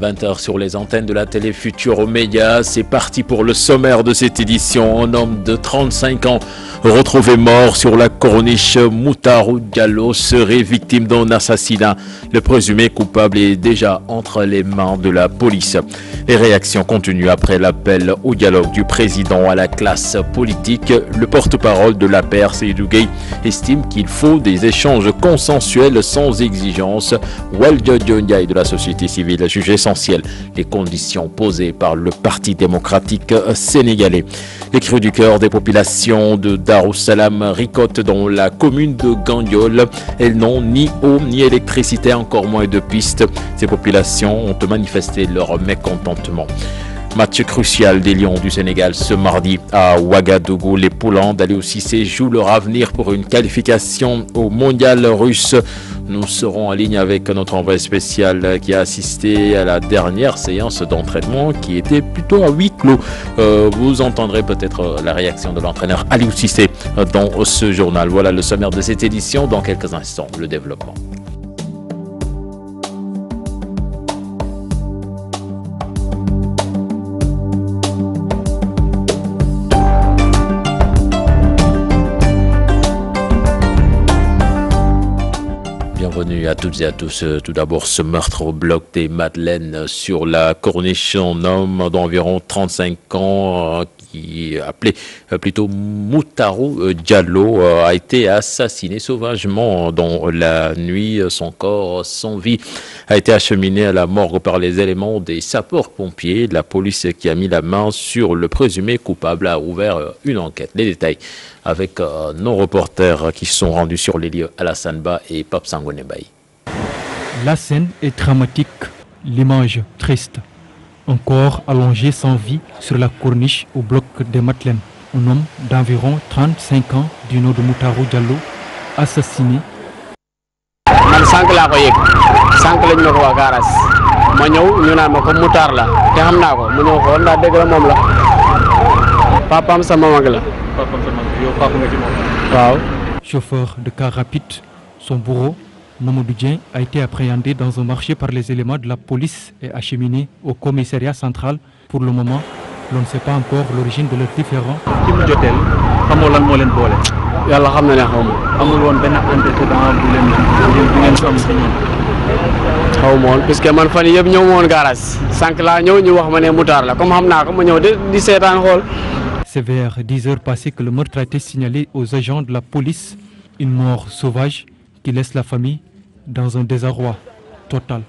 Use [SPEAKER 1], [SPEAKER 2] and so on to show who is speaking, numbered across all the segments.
[SPEAKER 1] 20h sur les antennes de la télé Futurs Médias. C'est parti pour le sommaire de cette édition. Un homme de 35 ans retrouvé mort sur la corniche. Moutarou Diallo serait victime d'un assassinat. Le présumé coupable est déjà entre les mains de la police. Les réactions continuent après l'appel au dialogue du président à la classe politique. Le porte-parole de l'APR, Seydou Gueye, estime qu'il faut des échanges consensuels sans exigence. Waljojo Ndiaye de la société civile juge essentiel les conditions posées par le Parti démocratique sénégalais. Les cris du cœur des populations de Darussalam ricotent dans la commune de Gandiol. Elles n'ont ni eau ni électricité, encore moins de pistes. Ces populations ont manifesté leur mécontentement. Match crucial des Lions du Sénégal ce mardi à Ouagadougou. Les Poulans d'Aliou Cissé jouent leur avenir pour une qualification au mondial russe. Nous serons en ligne avec notre envoyé spécial qui a assisté à la dernière séance d'entraînement qui était plutôt à huis clos. Vous entendrez peut-être la réaction de l'entraîneur Aliou Cissé dans ce journal. Voilà le sommaire de cette édition. Dans quelques instants, le développement. Bienvenue à toutes et à tous. Tout d'abord, ce meurtre au bloc des Madeleines sur la corniche. Un homme d'environ 35 ans qui appelé plutôt Moutarou Diallo a été assassiné sauvagement dans la nuit. Son corps sans vie a été acheminé à la morgue par les éléments des sapeurs-pompiers. La police qui a mis la main sur le présumé coupable a ouvert une enquête. Les détails avec nos reporters qui sont rendus sur les lieux, Alassane Ba et Pape Sangone Baye.
[SPEAKER 2] La scène est dramatique, l'image triste. Un corps allongé sans vie sur la corniche au bloc des Madeleines. Un homme d'environ 35 ans du nom de Moutarou Diallo, assassiné.
[SPEAKER 3] Man sank la ko yek sank lañ ma ko wa garas ma ñew ñu naan ma ko Moutar la te xam naa ko mu ñew xool ndax dëgg la moom la papaam sama mag la. Wow.
[SPEAKER 2] Chauffeur de car rapide, son bourreau, Mamadou Dieng, a été appréhendé dans un marché par les éléments de la police et acheminé au commissariat central. Pour le moment, l'on ne sait pas encore l'origine de leurs différends.
[SPEAKER 3] Yàlla xam na ne xaw ma.
[SPEAKER 2] Amul woon benn antécédent bu ngeen ko am si ñoom.
[SPEAKER 3] Xaw ma woon puisque man fan yëpp ñëw ma woon garas sànq laa ñëw ñu wax ma ne Moutar la comme xam naa ko ma ñëw di seetaan xool.
[SPEAKER 2] C'est vers 10 heures passées que le meurtre a été signalé aux agents de la police. Une mort sauvage qui laisse la famille dans un désarroi total.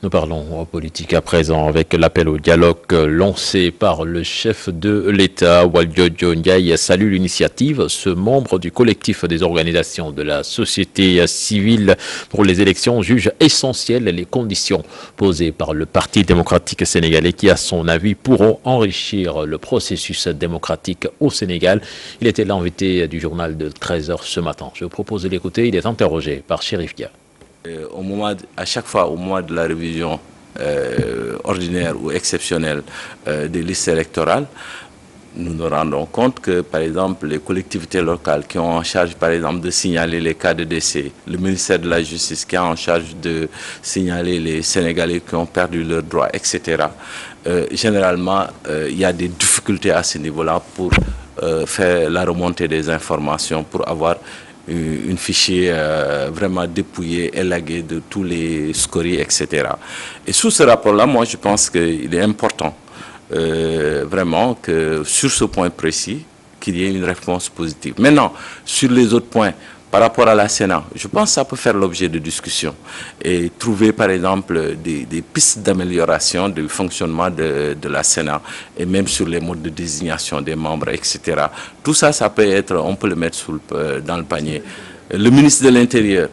[SPEAKER 1] Nous parlons politique à présent avec l'appel au dialogue lancé par le chef de l'État. Waljojo Ndiaye salue l'initiative. Ce membre du collectif des organisations de la société civile pour les élections juge essentielles les conditions posées par le Parti démocratique sénégalais qui, à son avis, pourront enrichir le processus démocratique au Sénégal. Il était l'invité du journal de 13h ce matin. Je vous propose de l'écouter. Il est interrogé par Chérif Dia.
[SPEAKER 4] À chaque fois, au moment de la révision ordinaire ou exceptionnelle des listes électorales, nous nous rendons compte que, par exemple, les collectivités locales qui ont en charge, par exemple, de signaler les cas de décès, le ministère de la Justice qui a en charge de signaler les Sénégalais qui ont perdu leurs droits, etc., généralement, il y a des difficultés à ce niveau-là pour faire la remontée des informations, pour avoir une fichier vraiment dépouillé, élagué de tous les scories, etc. Et sous ce rapport-là, moi, je pense qu'il est important, vraiment, que sur ce point précis, qu'il y ait une réponse positive. Maintenant, sur les autres points, par rapport à la Sénat, je pense que ça peut faire l'objet de discussions et trouver par exemple des pistes d'amélioration du fonctionnement de la Sénat et même sur les modes de désignation des membres, etc. Tout ça, ça peut être, on peut le mettre dans le panier. Le ministre de l'Intérieur,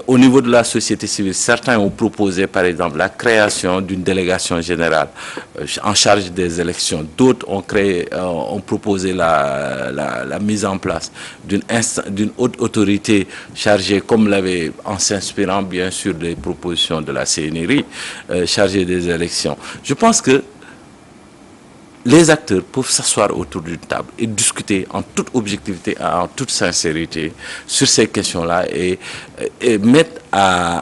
[SPEAKER 4] au niveau de la société civile, certains ont proposé par exemple la création d'une délégation générale en charge des élections. D'autres ont proposé la mise en place d'une haute autorité chargée, comme l'avait, en s'inspirant bien sûr des propositions de la CNRI, chargée des élections. Je pense que les acteurs peuvent s'asseoir autour d'une table et discuter en toute objectivité et en toute sincérité sur ces questions-là et mettre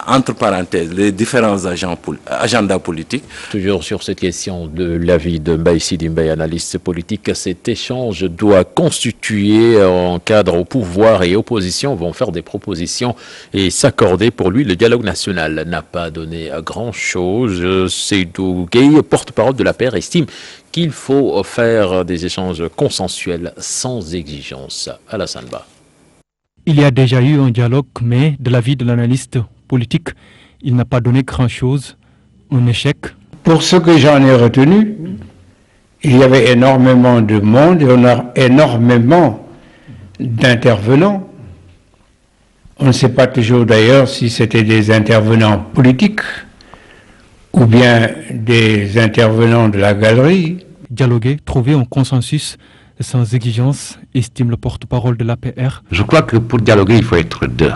[SPEAKER 4] entre parenthèses les différents agendas politiques.
[SPEAKER 1] Toujours sur cette question de l'avis de Mbaye Sidi Mbaye, analyste politique, cet échange doit constituer un cadre où pouvoir et opposition vont faire des propositions et s'accorder. Pour lui, le dialogue national n'a pas donné grand-chose. Seydou Gueye, porte-parole de l'APR, estime qu'il faut faire des échanges consensuels sans exigence. Alassane Ba.
[SPEAKER 2] Il y a déjà eu un dialogue, mais de l'avis de l'analyste politique, il n'a pas donné grand-chose. Un échec.
[SPEAKER 5] Pour ce que j'en ai retenu, il y avait énormément de monde et énormément d'intervenants. On ne sait pas toujours d'ailleurs si c'était des intervenants politiques ou bien des intervenants de la galerie.
[SPEAKER 2] Dialoguer, trouver un consensus sans exigence, estime le porte-parole de l'APR.
[SPEAKER 6] Je crois que pour dialoguer, il faut être deux.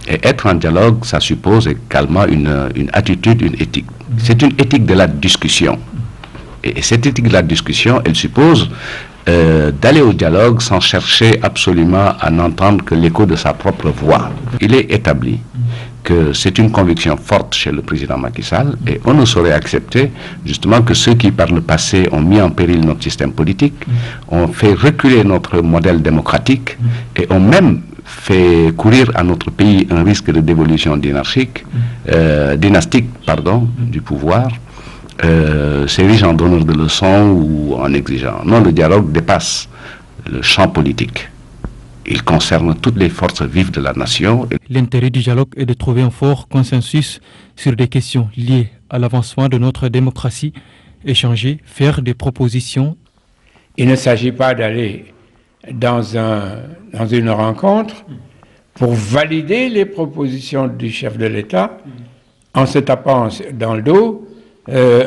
[SPEAKER 6] Et être en dialogue, ça suppose également une attitude, une éthique. C'est une éthique de la discussion. Et cette éthique de la discussion, elle suppose d'aller au dialogue sans chercher absolument à n'entendre que l'écho de sa propre voix. Il est établi que c'est une conviction forte chez le président Macky Sall et on ne saurait accepter justement que ceux qui par le passé ont mis en péril notre système politique, ont fait reculer notre modèle démocratique et ont même fait courir à notre pays un risque de dévolution dynastique du pouvoir, s'érigent en donneur de leçons ou en exigeant. Non, le dialogue dépasse le champ politique. Il concerne toutes les forces vives de la nation.
[SPEAKER 2] L'intérêt du dialogue est de trouver un fort consensus sur des questions liées à l'avancement de notre démocratie, échanger, faire des propositions.
[SPEAKER 5] Il ne s'agit pas d'aller dans une rencontre pour valider les propositions du chef de l'État en se tapant dans le dos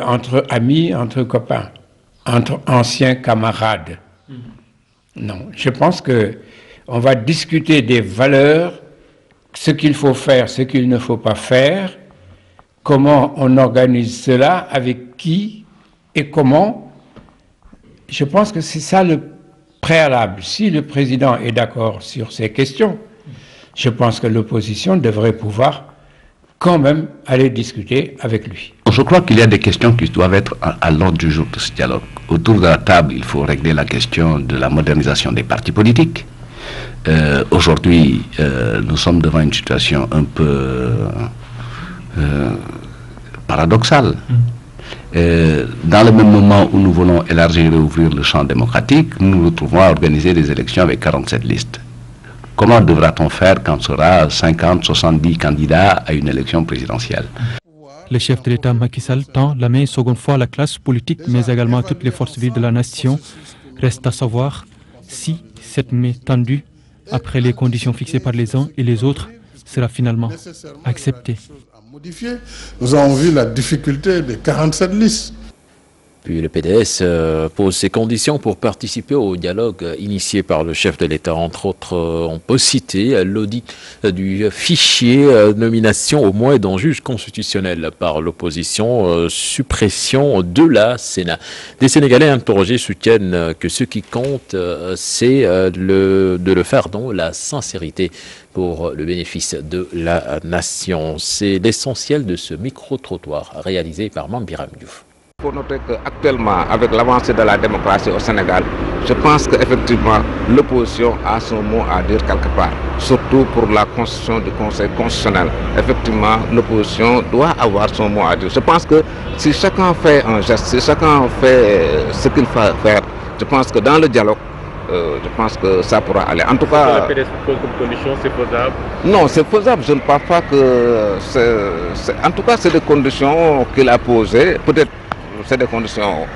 [SPEAKER 5] entre amis, entre copains, entre anciens camarades. Non, je pense que on va discuter des valeurs, ce qu'il faut faire, ce qu'il ne faut pas faire, comment on organise cela, avec qui et comment. Je pense que c'est ça le préalable. Si le président est d'accord sur ces questions, je pense que l'opposition devrait pouvoir quand même aller discuter avec lui.
[SPEAKER 6] Je crois qu'il y a des questions qui doivent être à l'ordre du jour de ce dialogue. Autour de la table, il faut régler la question de la modernisation des partis politiques. Aujourd'hui, nous sommes devant une situation un peu paradoxale. Dans le même moment où nous voulons élargir et ouvrir le champ démocratique, nous nous retrouvons à organiser des élections avec 47 listes. Comment devra-t-on faire quand on sera 50, 70 candidats à une élection présidentielle?
[SPEAKER 2] Le chef de l'État Macky Sall tend la main une seconde fois à la classe politique, mais également à toutes les forces vives de la nation. Reste à savoir si cette main tendue, après les conditions fixées par les uns et les autres, sera finalement acceptée.
[SPEAKER 7] Nous avons vu la difficulté des 47 listes.
[SPEAKER 1] Puis le PDS pose ses conditions pour participer au dialogue initié par le chef de l'État. Entre autres, on peut citer l'audit du fichier, nomination au moins d'un juge constitutionnel par l'opposition, suppression de la Sénat. Des Sénégalais interrogés soutiennent que ce qui compte, c'est de le faire dans la sincérité pour le bénéfice de la nation. C'est l'essentiel de ce micro-trottoir réalisé par Mambiram Diouf.
[SPEAKER 8] Il faut noter qu'actuellement, avec l'avancée de la démocratie au Sénégal, je pense qu'effectivement, l'opposition a son mot à dire quelque part, surtout pour la constitution du Conseil constitutionnel. Effectivement, l'opposition doit avoir son mot à dire. Je pense que si chacun fait un geste, si chacun fait ce qu'il faut faire, je pense que dans le dialogue, je pense que ça pourra aller. En tout cas,
[SPEAKER 9] le PDS pose comme condition, c'est faisable?
[SPEAKER 8] Non, c'est faisable. Je ne pense pas que en tout cas, c'est des conditions qu'il a posées. Peut-être c'est des conditions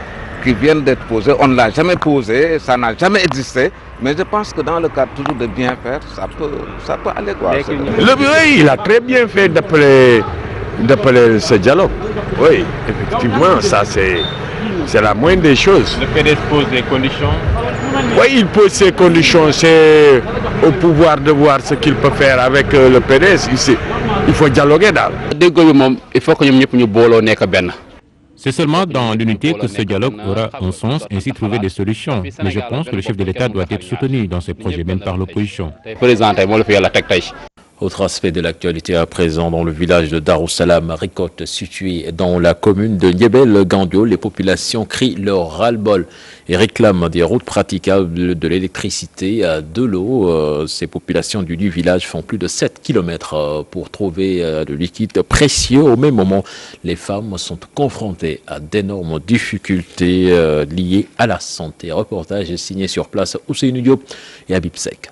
[SPEAKER 8] qui viennent d'être posées. On ne l'a jamais posé, ça n'a jamais existé. Mais je pense que dans le cadre toujours de bien faire, ça peut aller quoi.
[SPEAKER 10] Le bureau, il a très bien fait d'appeler ce dialogue. Oui, effectivement, ça c'est la moindre des choses.
[SPEAKER 9] Le PDS pose des conditions?
[SPEAKER 10] Oui, il pose ses conditions. C'est au pouvoir de voir ce qu'il peut faire avec le PDS. Il faut dialoguer.
[SPEAKER 3] Il faut que nous
[SPEAKER 11] C'est seulement dans l'unité que ce dialogue aura un sens, ainsi trouver des solutions. Mais je pense que le chef de l'État doit être soutenu dans ses projets, même par l'opposition.
[SPEAKER 1] Autre aspect de l'actualité à présent, dans le village de Darussalam, Ricotte, situé dans la commune de Ndiébel-Gandio, les populations crient leur ras-le-bol et réclament des routes praticables, de l'électricité, de l'eau. Ces populations du village font plus de 7 km pour trouver du liquide précieux. Au même moment, les femmes sont confrontées à d'énormes difficultés liées à la santé. Reportage signé sur place Ousseynou Diop et Habib Sek.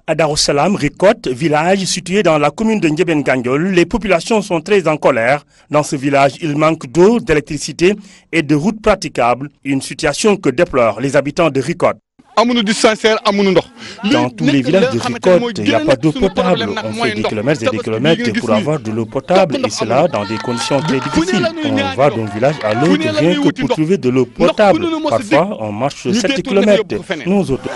[SPEAKER 12] À Darussalam, Ricotte, village situé dans la commune de Ndiébel-Gandio, les populations sont très en colère. Dans ce village, il manque d'eau, d'électricité et de routes praticables, une situation que déplorent les habitants de Ricotte. Dans tous les villages de Ricotte, il n'y a pas d'eau potable. On fait des kilomètres et des kilomètres pour avoir de l'eau potable, et cela dans des conditions très difficiles. On va d'un village à l'autre rien que pour trouver de l'eau potable. Parfois, on marche 7 kilomètres. Nous autres.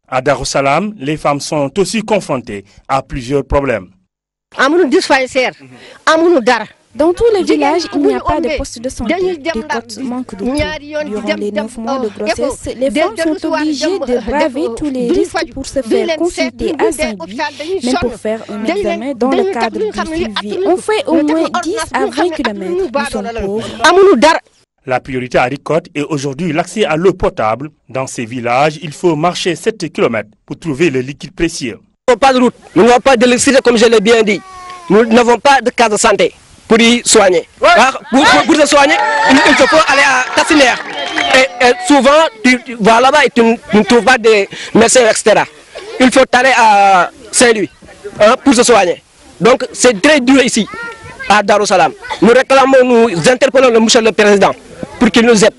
[SPEAKER 12] À Darussalam, les femmes sont aussi confrontées à plusieurs problèmes.
[SPEAKER 13] Dans tous les villages, il n'y a pas de poste de santé. Ricotte manque de tout. Durant les 9 mois de grossesse, les femmes sont obligées de braver tous les risques pour se faire consulter à Saint-Louis, même pour faire un examen dans le cadre du suivi. On fait au moins 10 à 20 km. Nous sommes pauvres.
[SPEAKER 12] La priorité à Ricotte est aujourd'hui l'accès à l'eau potable. Dans ces villages, il faut marcher 7 km pour trouver le liquide précieux.
[SPEAKER 14] Nous n'avons pas de route, nous n'avons pas d'électricité comme je l'ai bien dit. Nous n'avons pas de case de santé pour y soigner. Pour se soigner, il faut aller à Tassiner. Et souvent, tu vas là-bas et tu ne trouves pas de médecins, etc. Il faut aller à Saint-Louis pour se soigner. Donc c'est très dur ici, à Darussalam. Nous réclamons, nous interpellons le monsieur le président pour qu'il nous aide.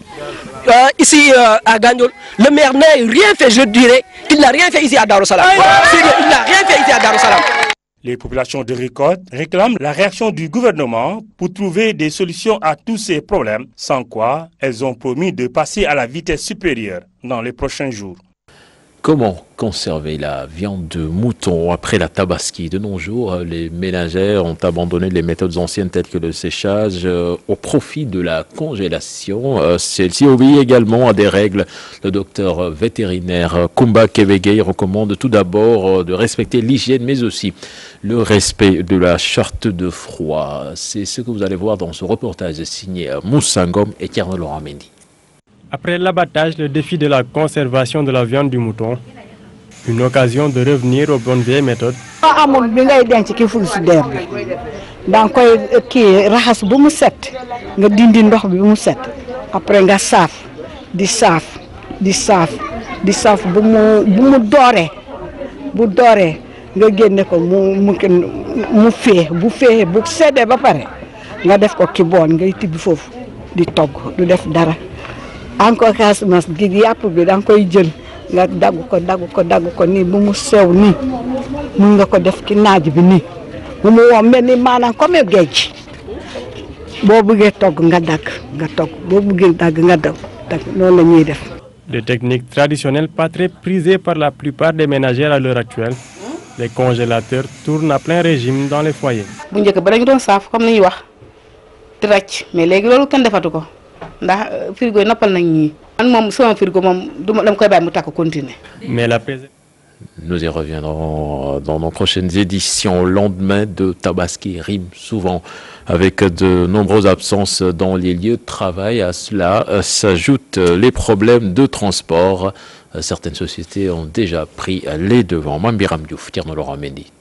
[SPEAKER 14] Ici à Gandiol, le maire n'a rien fait, je dirais qu'il n'a rien fait ici à Darussalam. Il n'a rien fait ici à Darussalam.
[SPEAKER 12] Les populations de Ricotte réclament la réaction du gouvernement pour trouver des solutions à tous ces problèmes, sans quoi elles ont promis de passer à la vitesse supérieure dans les prochains jours.
[SPEAKER 1] Comment conserver la viande de mouton après la tabaski? De nos jours, les ménagères ont abandonné les méthodes anciennes telles que le séchage au profit de la congélation. Celle-ci obéit également à des règles. Le docteur vétérinaire Kumba Kevegei recommande tout d'abord de respecter l'hygiène, mais aussi le respect de la charte de froid. C'est ce que vous allez voir dans ce reportage signé Moussa Ngom et Thierno Laurent Mendy.
[SPEAKER 15] Après l'abattage, le défi de la conservation de la viande du mouton, une occasion de revenir aux bonnes vieilles méthodes.
[SPEAKER 16] Après nga saaf di saaf bu mu dooree bu nga génne ko mu fee bu seddee ba pare nga def ko ki boon ngay tibb foofu di togg du def dara. Encore Casamance gi yàpp bi da nga koy jël nga dagg ko nii bu mu sew nii mun nga ko def ki naaj bi nii bu mu woo mel ni maanaam comme géej boo bëggee togg nga dagg nga togg boo bëggee dagg nga dagg noonu la ñuy def.
[SPEAKER 15] Des techniques traditionnelles pas très prisées par la plupart des ménagères à l'heure actuelle. Les congélateurs tournent à plein régime dans les foyers.
[SPEAKER 17] Bu njëkk ba dañu doon saaf comme ni ñuy wax di ràcc mais léegi loolu kenn defatu ko.
[SPEAKER 1] Mais nous y reviendrons dans nos prochaines éditions. Au lendemain de Tabaski rime souvent avec de nombreuses absences dans les lieux de travail. À cela s'ajoutent les problèmes de transport. Certaines sociétés ont déjà pris les devants. Mambiram Diouf, Thierno Laurent Mendy.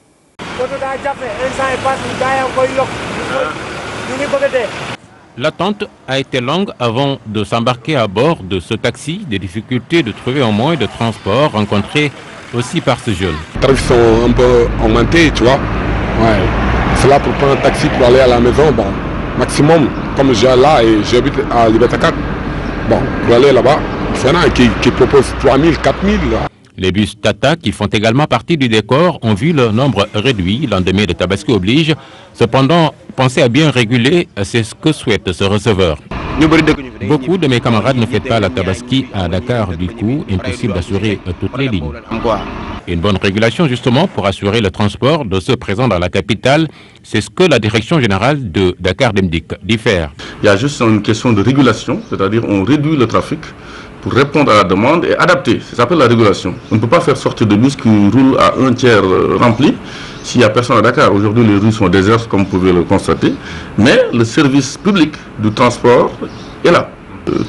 [SPEAKER 11] L'attente a été longue avant de s'embarquer à bord de ce taxi. Des difficultés de trouver un moyen de transport rencontrées aussi par ce jeune.
[SPEAKER 10] Les tarifs sont un peu augmentés, tu vois. Ouais. C'est là pour prendre un taxi pour aller à la maison, bon, maximum, comme j'ai là et j'habite à Liberté 4. Bon, pour aller là-bas, c'est un qui propose 3 000, 4 000.
[SPEAKER 11] Les bus Tata, qui font également partie du décor, ont vu leur nombre réduit. Lendemain de Tabaski oblige. Cependant, pensez à bien réguler, c'est ce que souhaite ce receveur. Beaucoup de mes camarades ne fêtent pas la Tabaski à Dakar, du coup, impossible d'assurer toutes les lignes. Une bonne régulation justement pour assurer le transport de ceux présents dans la capitale, c'est ce que la direction générale de Dakar Demdik dit faire.
[SPEAKER 18] Il y a juste une question de régulation, c'est-à-dire on réduit le trafic pour répondre à la demande et adapter. Ça s'appelle la régulation. On ne peut pas faire sortir de bus qui roulent à un tiers rempli s'il n'y a personne à Dakar. Aujourd'hui, les rues sont désertes, comme vous pouvez le constater. Mais le service public du transport est là.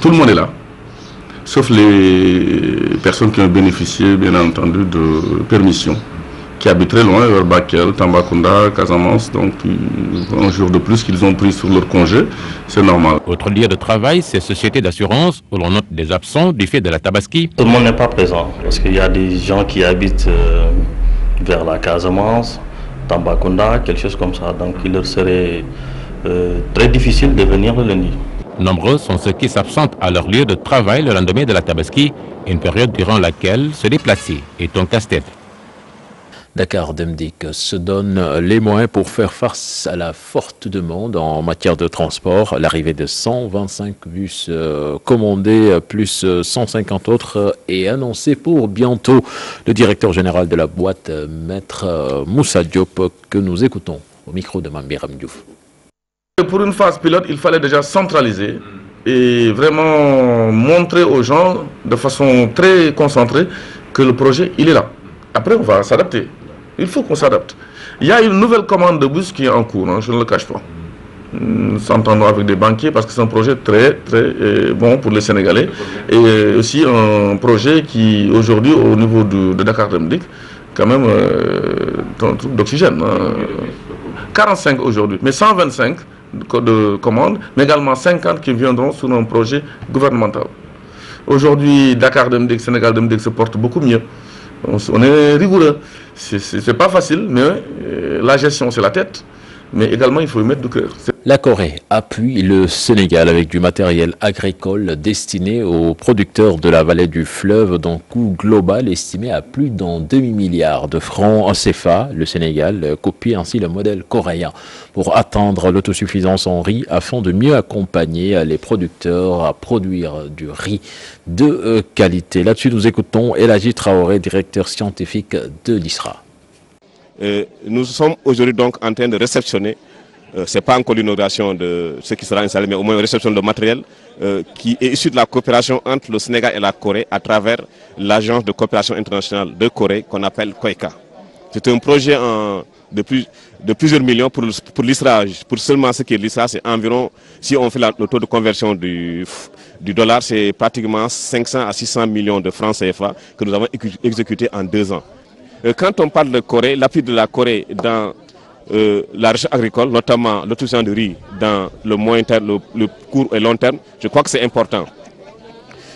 [SPEAKER 18] Tout le monde est là. Sauf les personnes qui ont bénéficié, bien entendu, de permission, qui habitent très loin, vers Bakel, Tambacounda, Casamance, donc un jour de plus qu'ils ont pris sur leur congé, c'est normal.
[SPEAKER 11] Autre lieu de travail, ces sociétés d'assurance où l'on note des absents du fait de la Tabaski.
[SPEAKER 19] Tout le monde n'est pas présent, parce qu'il y a des gens qui habitent vers la Casamance, Tambacounda, quelque chose comme ça, donc il leur serait très difficile de venir le lundi.
[SPEAKER 11] Nombreux sont ceux qui s'absentent à leur lieu de travail le lendemain de la Tabaski, une période durant laquelle se déplacer est un casse-tête.
[SPEAKER 1] Dakar Demdik se donne les moyens pour faire face à la forte demande en matière de transport. L'arrivée de 125 bus commandés plus 150 autres est annoncée pour bientôt. Le directeur général de la boîte, Maître Moussa Diop, que nous écoutons au micro de Mambiram Diouf.
[SPEAKER 18] Pour une phase pilote, il fallait déjà centraliser et vraiment montrer aux gens de façon très concentrée que le projet, il est là. Après, on va s'adapter. Il faut qu'on s'adapte. Il y a une nouvelle commande de bus qui est en cours, hein, je ne le cache pas. Nous s'entendons avec des banquiers parce que c'est un projet très bon pour les Sénégalais. Et aussi un projet qui, aujourd'hui, au niveau de Dakar Demdik, quand même, un truc d'oxygène. 45 aujourd'hui, mais 125 de commandes, mais également 50 qui viendront sur un projet gouvernemental. Aujourd'hui, Dakar Demdik, Sénégal Demdik se porte beaucoup mieux. On est rigoureux. C'est pas facile, mais la gestion, c'est la tête. Mais également, il faut y mettre du cœur.
[SPEAKER 1] La Corée appuie le Sénégal avec du matériel agricole destiné aux producteurs de la vallée du fleuve d'un coût global estimé à plus d'un demi-milliard de francs CFA. Le Sénégal copie ainsi le modèle coréen pour atteindre l'autosuffisance en riz afin de mieux accompagner les producteurs à produire du riz de qualité. Là-dessus, nous écoutons El Hadji Traoré, directeur scientifique de l'ISRA.
[SPEAKER 20] Nous sommes aujourd'hui donc en train de réceptionner, ce n'est pas encore l'inauguration de ce qui sera installé, mais au moins une réception de matériel qui est issu de la coopération entre le Sénégal et la Corée à travers l'agence de coopération internationale de Corée qu'on appelle KOICA. C'est un projet de plusieurs millions pour l'ISRA. Pour seulement ce qui est l'ISRA, c'est environ, si on fait le taux de conversion du dollar, c'est pratiquement 500 à 600 millions de francs CFA que nous avons exécuté en 2 ans. Quand on parle de Corée, l'appui de la Corée dans la recherche agricole, notamment l'autosuffisance de riz dans le moyen terme, le court et long terme, je crois que c'est important.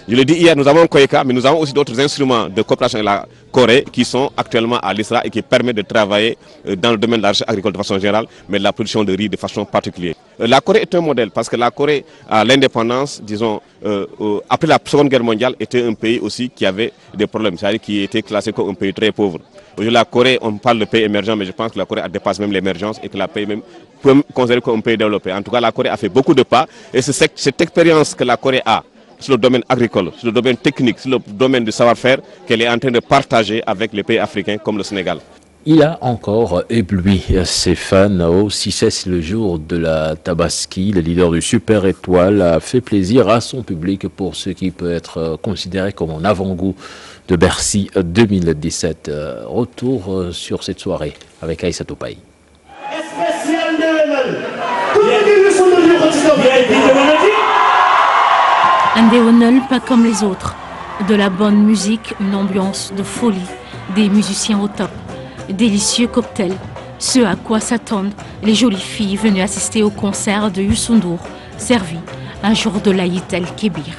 [SPEAKER 20] Je l'ai dit hier, nous avons KOICA, mais nous avons aussi d'autres instruments de coopération avec la Corée qui sont actuellement à l'ISRA et qui permettent de travailler dans le domaine de la recherche agricole de façon générale, mais de la production de riz de façon particulière. La Corée est un modèle parce que la Corée, à l'indépendance, disons, après la Seconde Guerre mondiale, était un pays aussi qui avait des problèmes, c'est-à-dire qui était classé comme un pays très pauvre. Aujourd'hui, la Corée, on parle de pays émergent, mais je pense que la Corée dépasse même l'émergence et que la pays même peut considérer comme un pays développé. En tout cas, la Corée a fait beaucoup de pas et c'est cette expérience que la Corée a sur le domaine agricole, sur le domaine technique, sur le domaine du savoir-faire qu'elle est en train de partager avec les pays africains comme le Sénégal.
[SPEAKER 1] Il a encore ébloui ses fans au 6 le jour de la Tabaski. Le leader du Super Étoile a fait plaisir à son public pour ce qui peut être considéré comme un avant-goût de Bercy 2017. Retour sur cette soirée avec Aïssatou Paye.
[SPEAKER 21] Un déwénal pas comme les autres. De la bonne musique, une ambiance de folie, des musiciens au top, délicieux cocktails. Ce à quoi s'attendent les jolies filles venues assister au concert de Youssou Ndour, servi un jour de l'Aïd el-Kébir.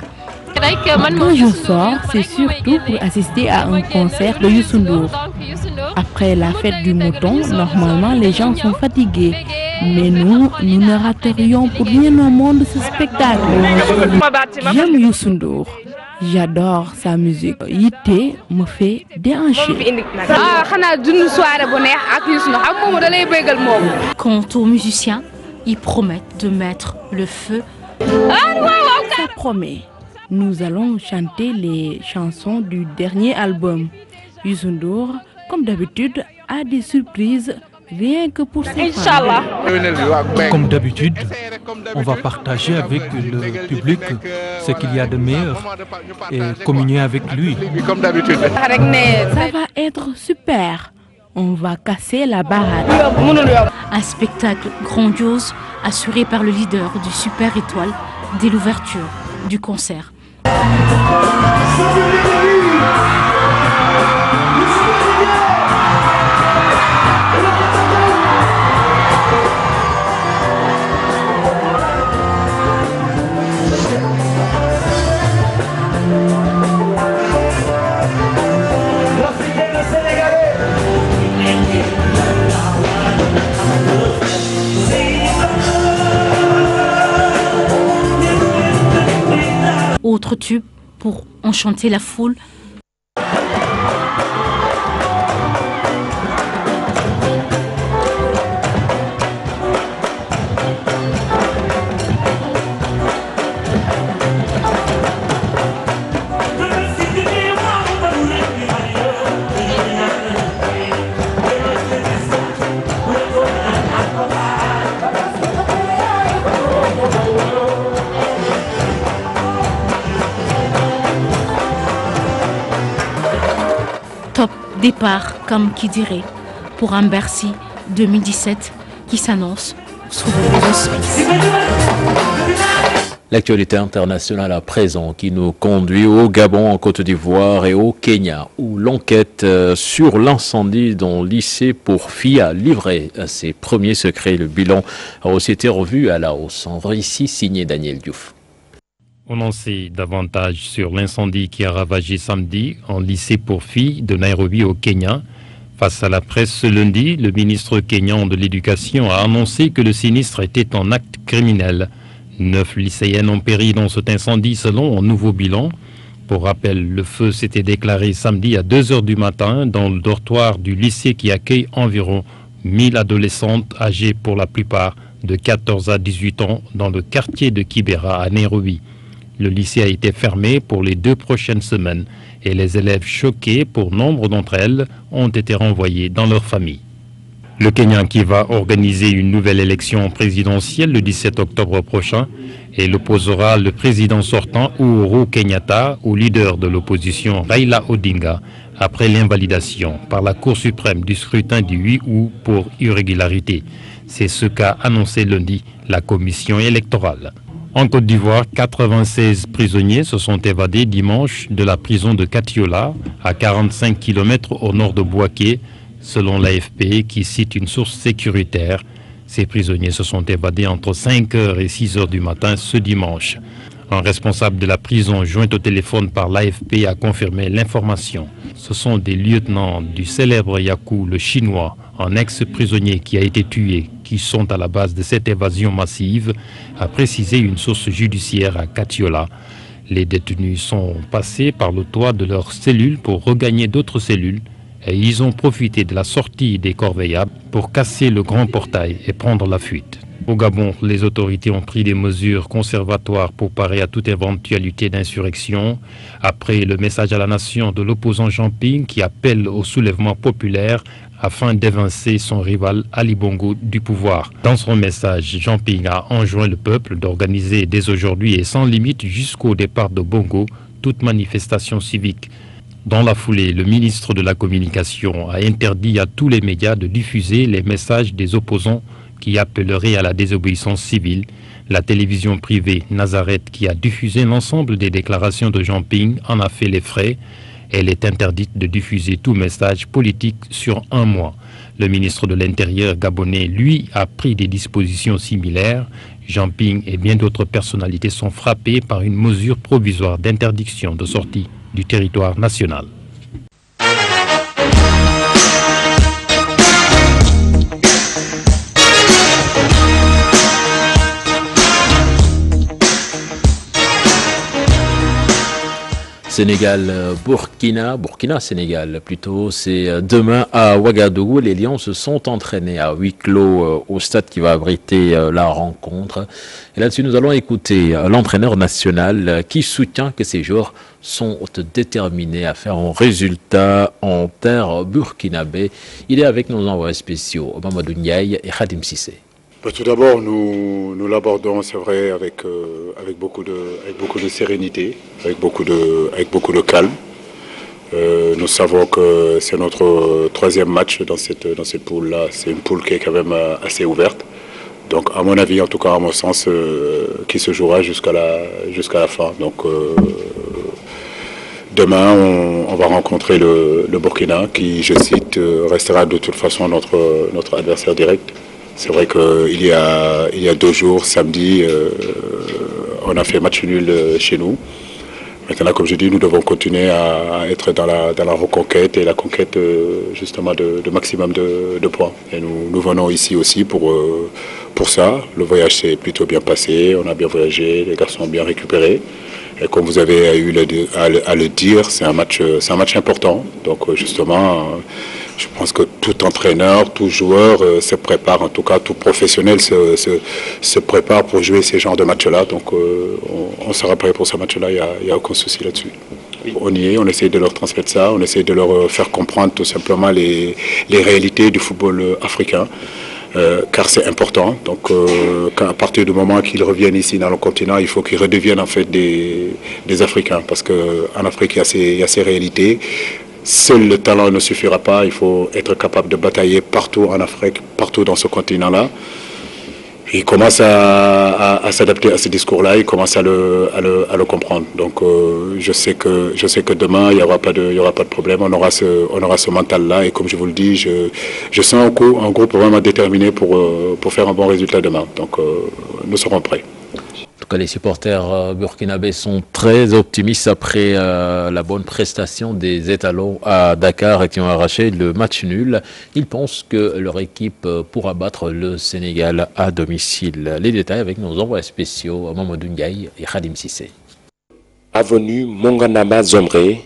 [SPEAKER 22] Quand je sors, c'est surtout pour assister à un concert de Youssou Ndour. Après la fête du mouton, normalement les gens sont fatigués. Mais nous ne raterions pour rien au monde ce spectacle. J'aime Youssou Ndour. J'adore sa musique. Yité me fait déhancher.
[SPEAKER 21] Quant aux musiciens, ils promettent de mettre le feu
[SPEAKER 22] Ça promet. Nous allons chanter les chansons du dernier album. Youssou Ndour, comme d'habitude, a des surprises rien que pour ses fans.
[SPEAKER 2] Comme d'habitude, on va partager avec le public ce qu'il y a de meilleur et communier avec lui.
[SPEAKER 22] Ça va être super. On va casser la baraque.
[SPEAKER 21] Un spectacle grandiose assuré par le leader du Super Étoile dès l'ouverture du concert. Autre tube pour enchanter la foule. Top départ, comme qui dirait, pour un Bercy 2017 qui s'annonce sous les auspices.
[SPEAKER 1] L'actualité internationale à présent qui nous conduit au Gabon, en Côte d'Ivoire et au Kenya, où l'enquête sur l'incendie dont lycée pour filles a livré ses premiers secrets. Le bilan a aussi été revu à la hausse. En vrai, ici, signé Daniel Diouf.
[SPEAKER 11] On en sait davantage sur l'incendie qui a ravagé samedi en lycée pour filles de Nairobi au Kenya. Face à la presse ce lundi, le ministre kényan de l'Éducation a annoncé que le sinistre était un acte criminel. 9 lycéennes ont péri dans cet incendie selon un nouveau bilan. Pour rappel, le feu s'était déclaré samedi à 2 h du matin dans le dortoir du lycée qui accueille environ 1000 adolescentes âgées pour la plupart de 14 à 18 ans dans le quartier de Kibera à Nairobi. Le lycée a été fermé pour les 2 prochaines semaines et les élèves choqués, pour nombre d'entre elles, ont été renvoyés dans leur famille. Le Kenya qui va organiser une nouvelle élection présidentielle le 17 octobre prochain et l'opposera le président sortant Uhuru Kenyatta au leader de l'opposition Raila Odinga après l'invalidation par la Cour suprême du scrutin du 8 août pour irrégularité. C'est ce qu'a annoncé lundi la commission électorale. En Côte d'Ivoire, 96 prisonniers se sont évadés dimanche de la prison de Katiola, à 45 km au nord de Bouaké, selon l'AFP qui cite une source sécuritaire. Ces prisonniers se sont évadés entre 5 h et 6 h du matin ce dimanche. Un responsable de la prison joint au téléphone par l'AFP a confirmé l'information. Ce sont des lieutenants du célèbre Yakou, le Chinois, un ex-prisonnier qui a été tué, qui sont à la base de cette évasion massive, a précisé une source judiciaire à Katiola. Les détenus sont passés par le toit de leurs cellules pour regagner d'autres cellules et ils ont profité de la sortie des corveillables pour casser le grand portail et prendre la fuite. Au Gabon, les autorités ont pris des mesures conservatoires pour parer à toute éventualité d'insurrection, après le message à la nation de l'opposant Jean Ping qui appelle au soulèvement populaire afin d'évincer son rival Ali Bongo du pouvoir. Dans son message, Jean Ping a enjoint le peuple d'organiser dès aujourd'hui et sans limite jusqu'au départ de Bongo toute manifestation civique. Dans la foulée, le ministre de la Communication a interdit à tous les médias de diffuser les messages des opposants qui appelleraient à la désobéissance civile. La télévision privée Nazareth, qui a diffusé l'ensemble des déclarations de Jean Ping, en a fait les frais. Elle est interdite de diffuser tout message politique sur 1 mois. Le ministre de l'Intérieur gabonais, lui, a pris des dispositions similaires. Jean Ping et bien d'autres personnalités sont frappés par une mesure provisoire d'interdiction de sortie du territoire national.
[SPEAKER 1] Burkina-Sénégal plutôt, c'est demain à Ouagadougou. Les Lions se sont entraînés à huis clos au stade qui va abriter la rencontre. Et là-dessus, nous allons écouter l'entraîneur national qui soutient que ces joueurs sont déterminés à faire un résultat en terre burkinabé. Il est avec nos envoyés spéciaux, Mamadou Ndiaye et Khadim Sissé.
[SPEAKER 4] Tout d'abord, nous l'abordons, c'est vrai, avec beaucoup de sérénité, avec beaucoup de calme. Nous savons que c'est notre troisième match dans cette poule-là. C'est une poule qui est quand même assez ouverte. Donc, à mon avis, en tout cas, à mon sens, qui se jouera jusqu'à la fin. Donc, demain, on va rencontrer le Burkina, qui, je cite, restera de toute façon notre adversaire direct. C'est vrai qu'il y a 2 jours, samedi, on a fait match nul chez nous. Maintenant, comme je dis, nous devons continuer à être dans la reconquête et la conquête justement de maximum de points. Et nous venons ici aussi pour ça. Le voyage s'est plutôt bien passé, on a bien voyagé, les garçons ont bien récupéré. Et comme vous avez eu à le dire, c'est un match important. Donc justement, je pense que tout entraîneur, tout joueur se prépare, en tout cas tout professionnel se prépare pour jouer ces genres de matchs-là. Donc on sera prêt pour ce match-là, il n'y a aucun souci là-dessus. On y est, on essaie de leur transmettre ça, on essaie de leur faire comprendre tout simplement les réalités du football africain. Car c'est important. Donc, à partir du moment qu'ils reviennent ici dans le continent, il faut qu'ils redeviennent en fait des Africains, parce qu'en Afrique, il y a ces réalités. Seul le talent ne suffira pas. Il faut être capable de batailler partout en Afrique, partout dans ce continent-là. Ils commencent à s'adapter à ce discours-là, ils commencent à le comprendre. Donc je sais que demain il y aura pas de problème, on aura ce mental-là, et comme je vous le dis, je sens un groupe vraiment déterminé pour faire un bon résultat demain. Donc nous serons prêts.
[SPEAKER 1] En tout cas, les supporters burkinabés sont très optimistes après la bonne prestation des étalons à Dakar et qui ont arraché le match nul. Ils pensent que leur équipe pourra battre le Sénégal à domicile. Les détails avec nos envoyés spéciaux, Mamadou Ndiaye et Khadim Sissé.
[SPEAKER 5] Avenue Monganama Zomre,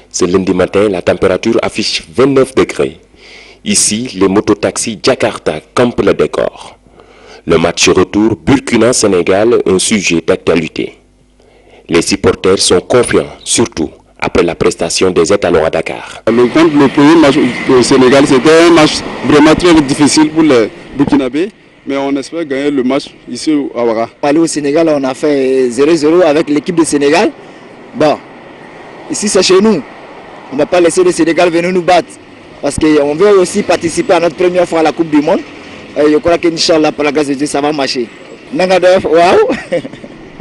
[SPEAKER 5] ce lundi matin, la température affiche 29 degrés. Ici, les mototaxis Jakarta campent le décor. Le match retour Burkina-Sénégal, un sujet d'actualité. Les supporters sont confiants, surtout après la prestation des étalons à Dakar.
[SPEAKER 23] Le premier match au Sénégal, c'était un match vraiment très difficile pour les Burkinabés, mais on espère gagner le match ici à Ouaga.
[SPEAKER 24] Aller au Sénégal, on a fait 0-0 avec l'équipe du Sénégal. Bon, ici c'est chez nous. On ne va pas laisser le Sénégal venir nous battre, parce qu'on veut aussi participer à notre première fois à la Coupe du Monde. Et je crois qu'Inch'Allah, par la grâce de Dieu, ça va marcher.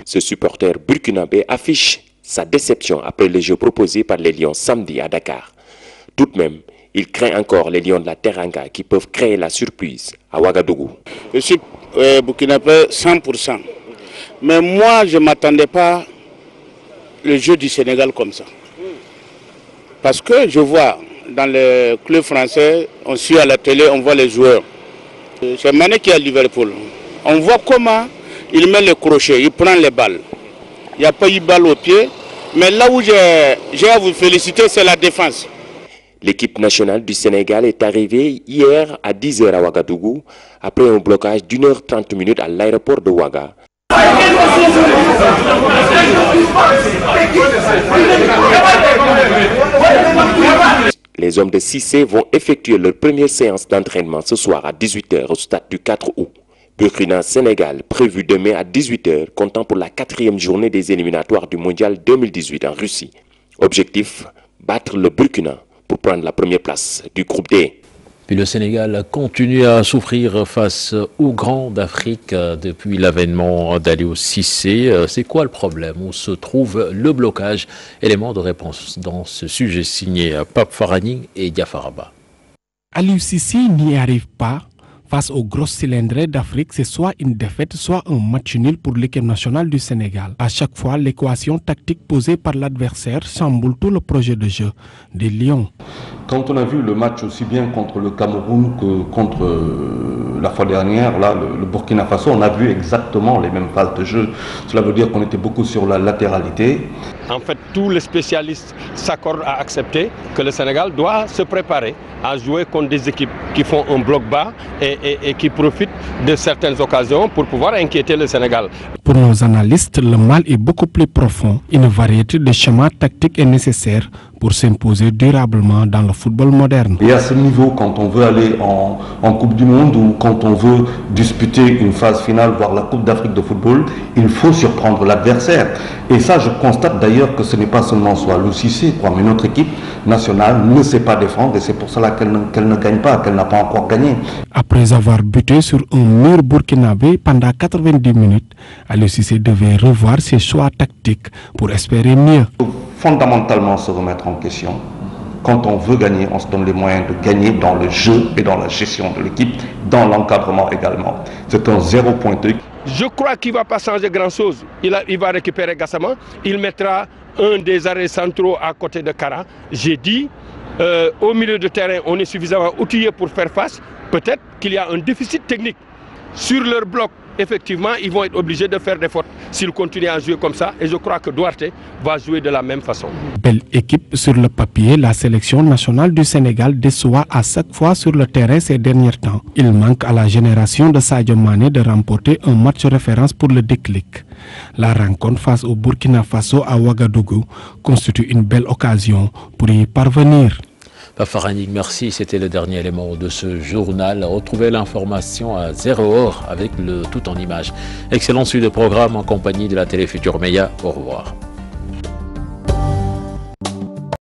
[SPEAKER 5] Ce supporter burkinabé affiche sa déception après les jeux proposés par les Lions samedi à Dakar. Tout de même, il craint encore les Lions de la Teranga qui peuvent créer la surprise à Ouagadougou.
[SPEAKER 25] Je suis burkinabé 100%. Mais moi, je ne m'attendais pas le jeu du Sénégal comme ça. Parce que je vois dans les clubs français, on suit à la télé, on voit les joueurs. C'est Mané qui est à Liverpool. On voit comment il met le crochet, il prend les balles. Il n'y a pas eu de balle au pied. Mais là où j'ai à vous féliciter, c'est la défense.
[SPEAKER 5] L'équipe nationale du Sénégal est arrivée hier à 10h à Ouagadougou, après un blocage d'1h30 à l'aéroport de Ouaga. Les hommes de Cissé vont effectuer leur première séance d'entraînement ce soir à 18h au stade du 4 août. Burkina-Sénégal, prévu demain à 18h, comptant pour la 4e journée des éliminatoires du Mondial 2018 en Russie. Objectif, battre le Burkina pour prendre la première place du groupe D.
[SPEAKER 1] Puis le Sénégal continue à souffrir face aux grands d'Afrique depuis l'avènement d'Aliou Cissé. C'est quoi le problème? Où se trouve le blocage? Élément de réponse dans ce sujet signé Pape Farani et Diafaraba.
[SPEAKER 26] Aliou Cissé n'y arrive pas. Face aux grosses cylindrées d'Afrique, c'est soit une défaite, soit un match nul pour l'équipe nationale du Sénégal. À chaque fois, l'équation tactique posée par l'adversaire chamboule tout le projet de jeu des Lions.
[SPEAKER 3] Quand on a vu le match aussi bien contre le Cameroun que contre la fois dernière, là, le Burkina Faso, on a vu exactement les mêmes phases de jeu. Cela veut dire qu'on était beaucoup sur la latéralité.
[SPEAKER 6] En fait, tous les spécialistes s'accordent à accepter que le Sénégal doit se préparer à jouer contre des équipes qui font un bloc bas et qui profitent de certaines occasions pour pouvoir inquiéter le Sénégal.
[SPEAKER 26] Pour nos analystes, le mal est beaucoup plus profond. Une variété de schémas tactiques est nécessaire pour s'imposer durablement dans le football moderne.
[SPEAKER 3] Et à ce niveau, quand on veut aller en Coupe du Monde ou quand on veut disputer une phase finale, voire la Coupe d'Afrique de football, il faut surprendre l'adversaire. Et ça, je constate d'ailleurs que ce n'est pas seulement Salou Cissé, mais notre équipe nationale ne sait pas défendre et c'est pour cela qu'elle ne gagne pas, qu'elle n'a pas encore gagné.
[SPEAKER 26] Après avoir buté sur un mur burkinabé pendant 90 minutes, Aliou Cissé devait revoir ses choix tactiques pour espérer mieux.
[SPEAKER 3] Fondamentalement se remettre en question. Quand on veut gagner, on se donne les moyens de gagner dans le jeu et dans la gestion de l'équipe, dans l'encadrement également. C'est un 0 pointé.
[SPEAKER 6] Je crois qu'il ne va pas changer grand-chose. Il va récupérer Gassama, il mettra un des arrêts centraux à côté de Kara. J'ai dit, au milieu de terrain, on est suffisamment outillé pour faire face. Peut-être qu'il y a un déficit technique sur leur bloc. Effectivement, ils vont être obligés de faire des fautes s'ils continuent à jouer comme ça. Et je crois que Duarte va jouer de la même façon.
[SPEAKER 26] Belle équipe sur le papier, la sélection nationale du Sénégal déçoit à chaque fois sur le terrain ces derniers temps. Il manque à la génération de Sadio Mané de remporter un match référence pour le déclic. La rencontre face au Burkina Faso à Ouagadougou constitue une belle occasion pour y parvenir.
[SPEAKER 1] Faranig, merci. C'était le dernier élément de ce journal. Retrouvez l'information à 0h avec le tout en images. Excellent suite de programme en compagnie de la télé Futur Média. Au revoir.